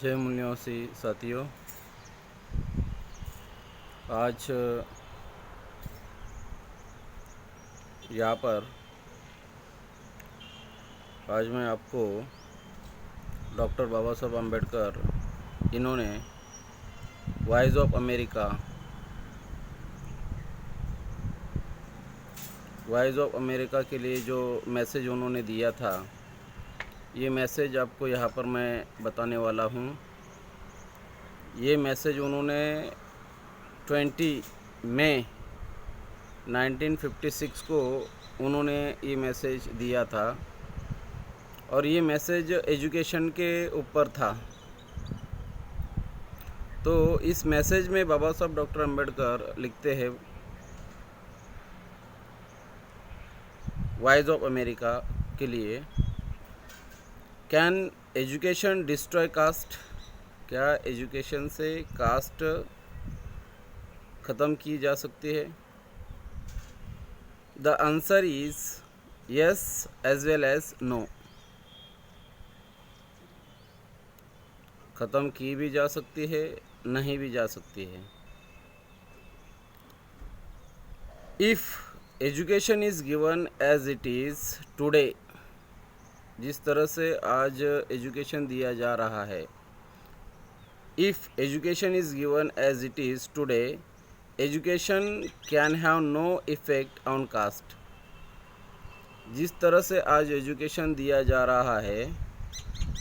जय मूल्यवासी साथियों, आज यहाँ पर मैं आपको डॉक्टर बाबा साहब अम्बेडकर इन्होंने वॉइस ऑफ अमेरिका के लिए जो मैसेज उन्होंने दिया था, ये मैसेज आपको यहाँ पर मैं बताने वाला हूँ। ये मैसेज उन्होंने 20 मई 1956 को उन्होंने ये मैसेज दिया था और ये मैसेज एजुकेशन के ऊपर था। तो इस मैसेज में बाबा साहब डॉक्टर अम्बेडकर लिखते हैं वॉइस ऑफ अमेरिका के लिए, कैन एजुकेशन डिस्ट्रॉय कास्ट? क्या एजुकेशन से कास्ट ख़त्म की जा सकती है? The answer is yes as well as no. ख़त्म की भी जा सकती है, नहीं भी जा सकती है। If education is given as it is today, जिस तरह से आज एजुकेशन दिया जा रहा है, if education is given as it is today, education can have no effect on caste. जिस तरह से आज एजुकेशन दिया जा रहा है,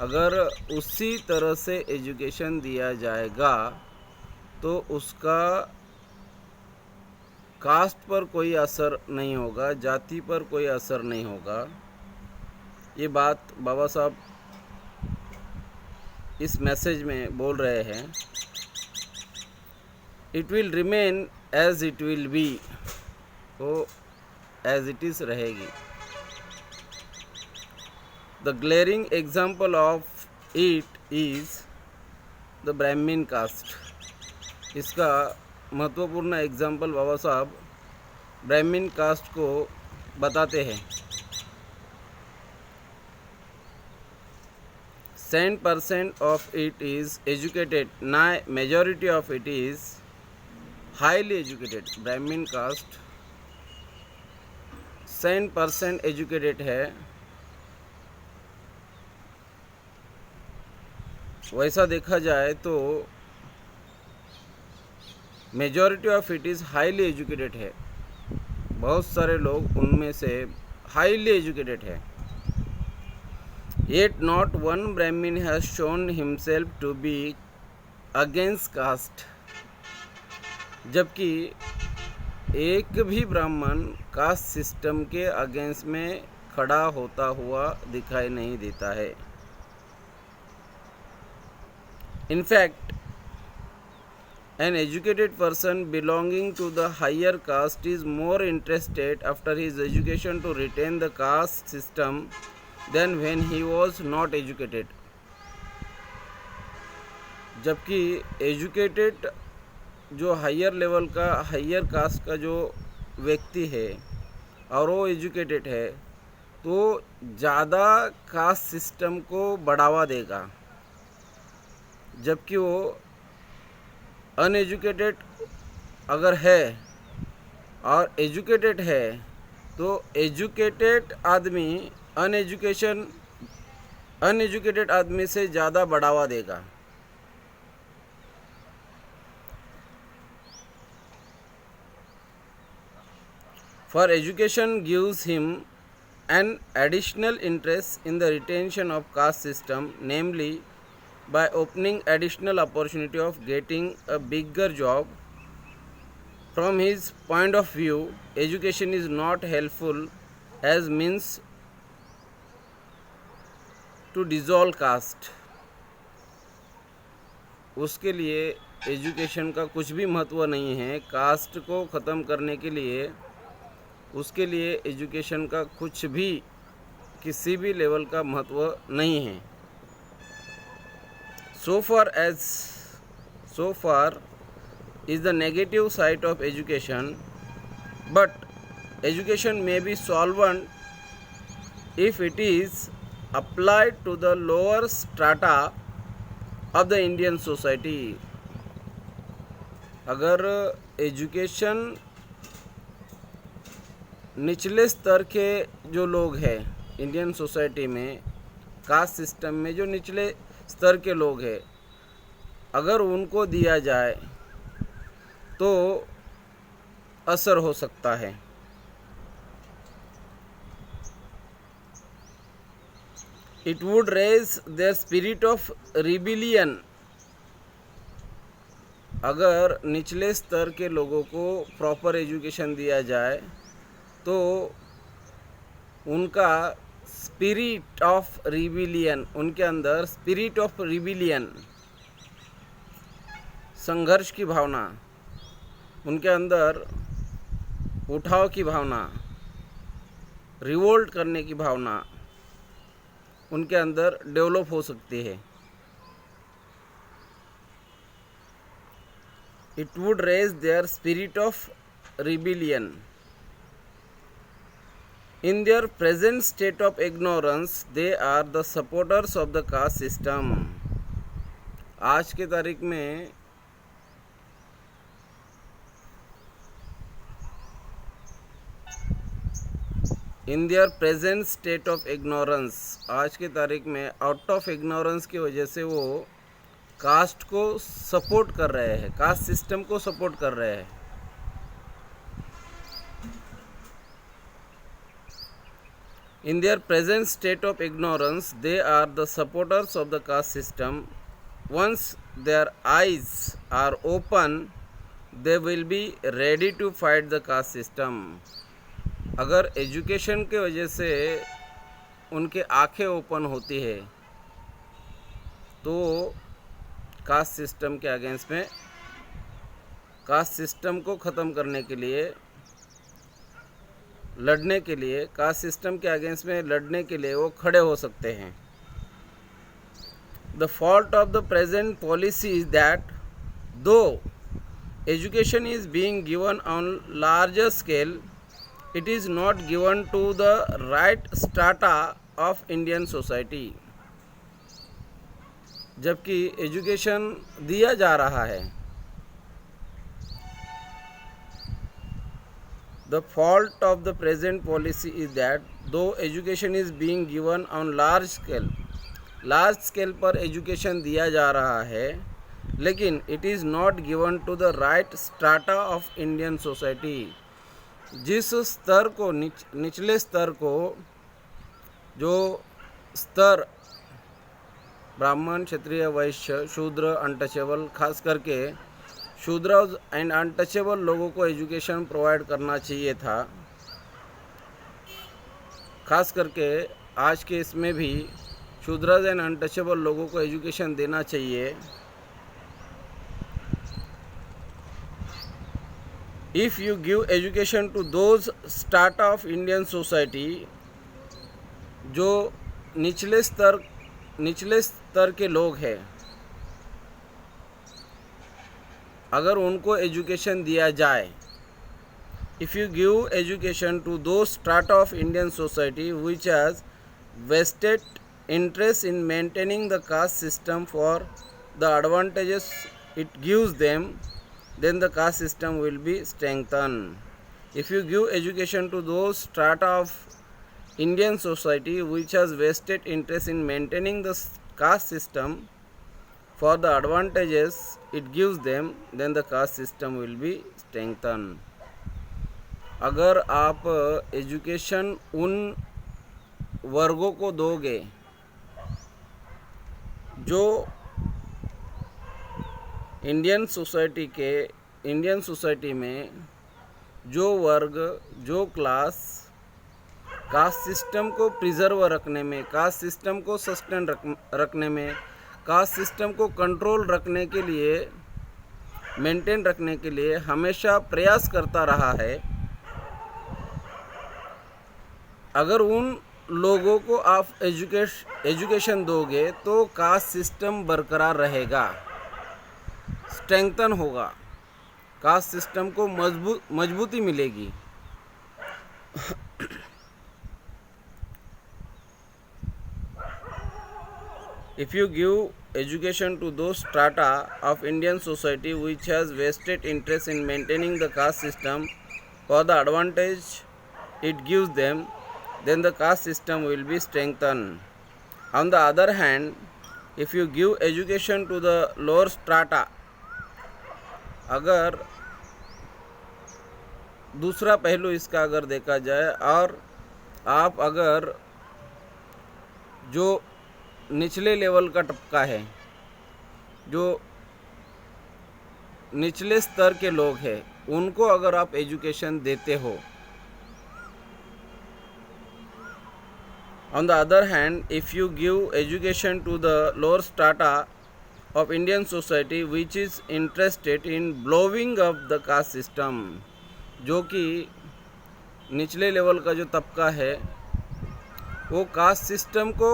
अगर उसी तरह से एजुकेशन दिया जाएगा तो उसका कास्ट पर कोई असर नहीं होगा, जाति पर कोई असर नहीं होगा। ये बात बाबा साहब इस मैसेज में बोल रहे हैं। It will remain as it will be, वो एज इट इज़ रहेगी। The glaring example of it is the Brahmin caste. इसका महत्वपूर्ण एग्जाम्पल बाबा साहब ब्राह्मीण कास्ट को बताते हैं। 10% of it is educated, ना majority of it is highly educated। Brahmin caste 10% educated है, वैसा देखा जाए तो majority of it is highly educated है। बहुत सारे लोग उनमें से हाईली एजुकेटेड है। Yet not one Brahmin has shown himself to be against caste। जबकि एक भी ब्राह्मण कास्ट सिस्टम के अगेंस्ट में खड़ा होता हुआ दिखाई नहीं देता है। In fact, an educated person belonging to the higher caste is more interested after his education to retain the caste system than when he was not educated। जबकि एजुकेटेड जो हायर लेवल का, हायर कास्ट का जो व्यक्ति है और वो educated है, तो ज़्यादा कास्ट सिस्टम को बढ़ावा देगा। जबकि वो अनएजुकेटेड अगर है और एजुकेटेड है, तो एजुकेटेड आदमी अनएजुकेटेड आदमी से ज़्यादा बढ़ावा देगा। For education gives him an additional interest in the retention of caste system, namely by opening additional opportunity of getting a bigger job। From his point of view, education is not helpful as means to dissolve caste। उसके लिए education का कुछ भी महत्व नहीं है cast को ख़त्म करने के लिए। उसके लिए एजुकेशन का कुछ भी, किसी भी लेवल का महत्व नहीं है। So far is the negative side of education, but education may be solvent if it is applied to the lower strata of the Indian society. अगर एजुकेशन निचले स्तर के जो लोग हैं इंडियन सोसाइटी में, कास्ट सिस्टम में जो निचले स्तर के लोग हैं, अगर उनको दिया जाए तो असर हो सकता है। It would raise their spirit of rebellion. अगर निचले स्तर के लोगों को प्रॉपर एजुकेशन दिया जाए तो उनका स्पिरिट ऑफ रिबिलियन, उनके अंदर स्पिरिट ऑफ रिबिलियन, संघर्ष की भावना, उनके अंदर उठाव की भावना, रिवोल्ट करने की भावना उनके अंदर डेवलप हो सकती है। It would raise their spirit of rebellion. In their present state of ignorance, they are the supporters of the caste system. आज के तारीख में in their present state of ignorance, आज के तारीख में आउट ऑफ इग्नोरेंस की वजह से वो कास्ट को सपोर्ट कर रहे हैं, कास्ट सिस्टम को सपोर्ट कर रहे हैं। In their present state of ignorance, they are the supporters of the caste system. Once their eyes are open, they will be ready to fight the caste system. अगर education के वजह से उनके आंखें ओपन होती है तो कास्ट सिस्टम के अगेंस्ट में, कास्ट सिस्टम को ख़त्म करने के लिए, लड़ने के लिए, कास्ट सिस्टम के अगेंस्ट में लड़ने के लिए वो खड़े हो सकते हैं। The fault of the present policy is that though education is being given on larger scale, it is not given to the right strata of Indian society. जबकि एजुकेशन दिया जा रहा है, the fault of the present policy is that though education is being given on large scale पर education दिया जा रहा है, लेकिन it is not given to the right strata of Indian society। जिस स्तर को, निचले स्तर को, जो स्तर ब्राह्मण, क्षत्रिय, वैश्य, शूद्र, अनटचेबल, खास करके शूद्र एंड अनटचेबल लोगों को एजुकेशन प्रोवाइड करना चाहिए था। खास करके आज के इसमें भी शूद्र एंड अनटचेबल लोगों को एजुकेशन देना चाहिए। If you give education to those strata of Indian society, जो निचले स्तर के लोग हैं, अगर उनको एजुकेशन दिया जाए, if you give education to those strata of Indian society which has vested interest in maintaining the caste system for the advantages it gives them, then the caste system will be strengthened. If you give education to those strata of Indian society which has vested interest in maintaining the caste system for the advantages it gives them, then the caste system will be strengthened. अगर आप education उन वर्गों को दोगे जो Indian society में जो वर्ग, जो क्लास कास्ट सिस्टम को प्रिजर्व रखने में, कास्ट सिस्टम को सस्टेन रखने में, कास्ट सिस्टम को कंट्रोल रखने के लिए, मेंटेन रखने के लिए हमेशा प्रयास करता रहा है, अगर उन लोगों को आप एजुकेशन दोगे तो कास्ट सिस्टम बरकरार रहेगा, स्ट्रेंथन होगा, कास्ट सिस्टम को मजबूती मिलेगी। If you give education to those strata of Indian society which has vested interest in maintaining the caste system for the advantage it gives them, then the caste system will be strengthened. On the other hand, if you give education to the lower strata, अगर दूसरा पहलू इसका अगर देखा जाए, और आप अगर जो निचले लेवल का तबका है, जो निचले स्तर के लोग हैं, उनको अगर आप एजुकेशन देते हो. On the other hand, if you give education to the lower strata of Indian society which is interested in blowing up the caste system, जो कि निचले लेवल का जो तबका है वो कास्ट सिस्टम को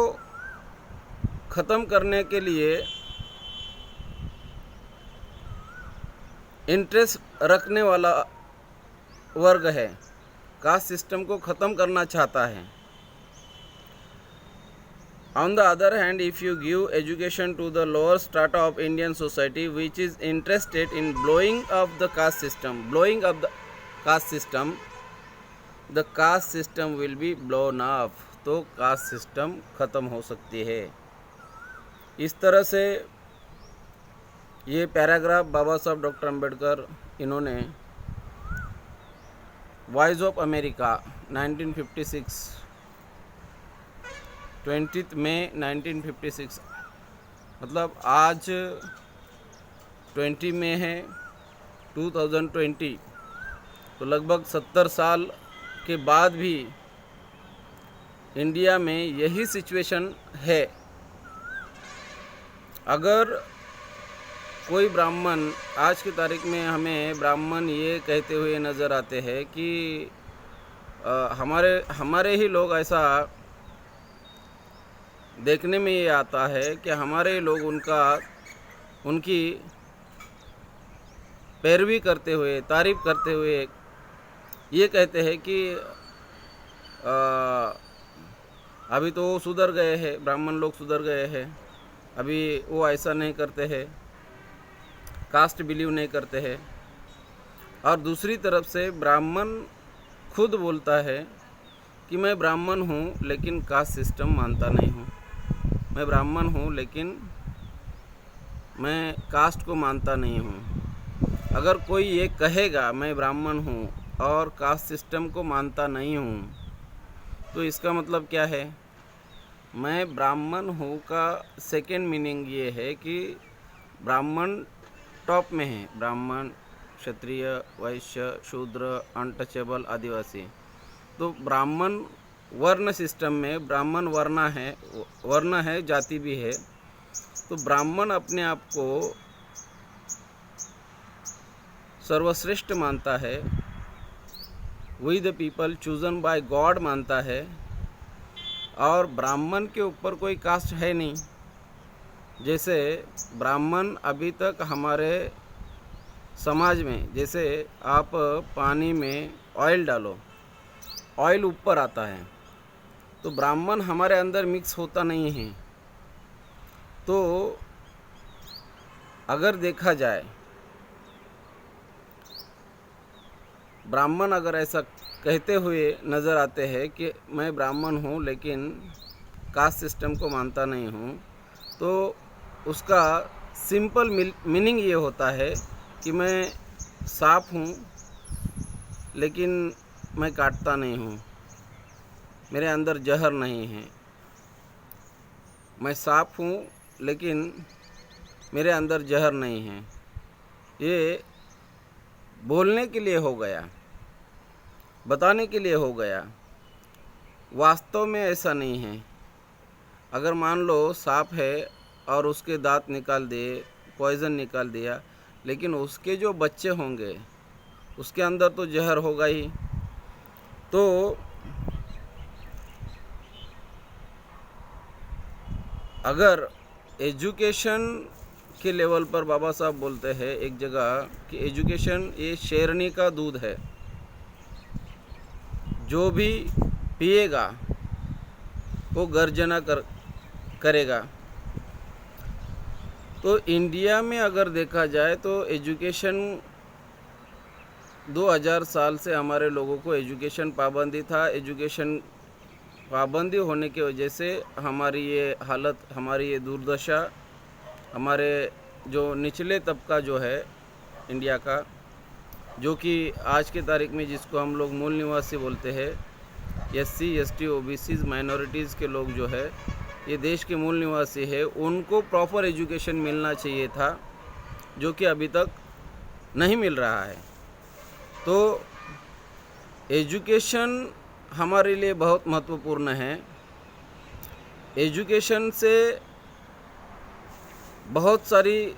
ख़त्म करने के लिए इंटरेस्ट रखने वाला वर्ग है, कास्ट सिस्टम को ख़त्म करना चाहता है. On the other hand, if you give education to the lower strata of Indian society which is interested in blowing up the caste system, the caste system will be blown up. तो caste system ख़त्म हो सकती है. इस तरह से ये paragraph बाबा साहब डॉक्टर अंबेडकर इन्होंने वॉइस ऑफ अमेरिका 1956 20 मई 1956, मतलब आज 20 मई है 2020, तो लगभग 70 साल के बाद भी इंडिया में यही सिचुएशन है. अगर कोई ब्राह्मण, आज की तारीख में हमें ब्राह्मण ये कहते हुए नज़र आते हैं कि हमारे ही लोग, ऐसा देखने में ये आता है कि हमारे लोग उनकी पैरवी करते हुए, तारीफ़ करते हुए ये कहते हैं कि अभी तो वो सुधर गए हैं, ब्राह्मण लोग सुधर गए हैं, अभी वो ऐसा नहीं करते हैं, कास्ट बिलीव नहीं करते हैं. और दूसरी तरफ से ब्राह्मण खुद बोलता है कि मैं ब्राह्मण हूँ लेकिन कास्ट सिस्टम मानता नहीं हूँ, मैं ब्राह्मण हूँ लेकिन मैं कास्ट को मानता नहीं हूँ. अगर कोई ये कहेगा मैं ब्राह्मण हूँ और कास्ट सिस्टम को मानता नहीं हूँ, तो इसका मतलब क्या है? मैं ब्राह्मण हूँ का सेकेंड मीनिंग ये है कि ब्राह्मण टॉप में है, ब्राह्मण, क्षत्रिय, वैश्य, शूद्र, अनटचेबल, आदिवासी. तो ब्राह्मण वर्ण सिस्टम में ब्राह्मण वर्ण है, जाति भी है. तो ब्राह्मण अपने आप को सर्वश्रेष्ठ मानता है, we the people chosen by God मानता है, और ब्राह्मण के ऊपर कोई कास्ट है नहीं. जैसे ब्राह्मण अभी तक हमारे समाज में, जैसे आप पानी में ऑयल डालो, ऑयल ऊपर आता है, तो ब्राह्मण हमारे अंदर मिक्स होता नहीं है. तो अगर देखा जाए, ब्राह्मण अगर ऐसा कहते हुए नज़र आते हैं कि मैं ब्राह्मण हूँ लेकिन कास्ट सिस्टम को मानता नहीं हूँ, तो उसका सिंपल मीनिंग ये होता है कि मैं सांप हूँ लेकिन मैं काटता नहीं हूँ, मेरे अंदर जहर नहीं है. मैं सांप हूँ लेकिन मेरे अंदर जहर नहीं है. ये बोलने के लिए हो गया, बताने के लिए हो गया, वास्तव में ऐसा नहीं है. अगर मान लो सांप है और उसके दांत निकाल दिए, पॉइज़न निकाल दिया, लेकिन उसके जो बच्चे होंगे उसके अंदर तो जहर होगा ही. तो अगर एजुकेशन के लेवल पर बाबा साहब बोलते हैं एक जगह कि एजुकेशन ये शेरनी का दूध है, जो भी पिएगा वो गर्जना करेगा, तो इंडिया में अगर देखा जाए तो एजुकेशन 2000 साल से हमारे लोगों को एजुकेशन पाबंदी था। एजुकेशन पाबंदी होने की वजह से हमारी ये हालत, हमारी ये दुर्दशा, हमारे जो निचले तबका जो है इंडिया का, जो कि आज के तारीख में जिसको हम लोग मूल निवासी बोलते हैं, SC ST OBC माइनॉरिटीज़ के लोग जो है ये देश के मूल निवासी है, उनको प्रॉपर एजुकेशन मिलना चाहिए था, जो कि अभी तक नहीं मिल रहा है। तो एजुकेशन हमारे लिए बहुत महत्वपूर्ण है। एजुकेशन से बहुत सारी,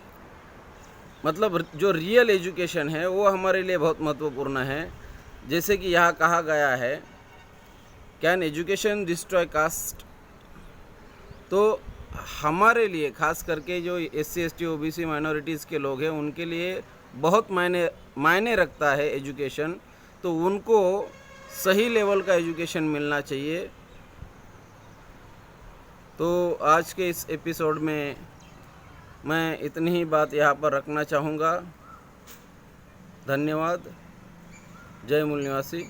मतलब जो रियल एजुकेशन है वो हमारे लिए बहुत महत्वपूर्ण है। जैसे कि यहाँ कहा गया है, कैन एजुकेशन डिस्ट्रॉय कास्ट। तो हमारे लिए खास करके जो SC ST OBC माइनॉरिटीज़ के लोग हैं उनके लिए बहुत मायने रखता है एजुकेशन। तो उनको सही लेवल का एजुकेशन मिलना चाहिए। तो आज के इस एपिसोड में मैं इतनी ही बात यहाँ पर रखना चाहूँगा। धन्यवाद। जय मूल निवासी।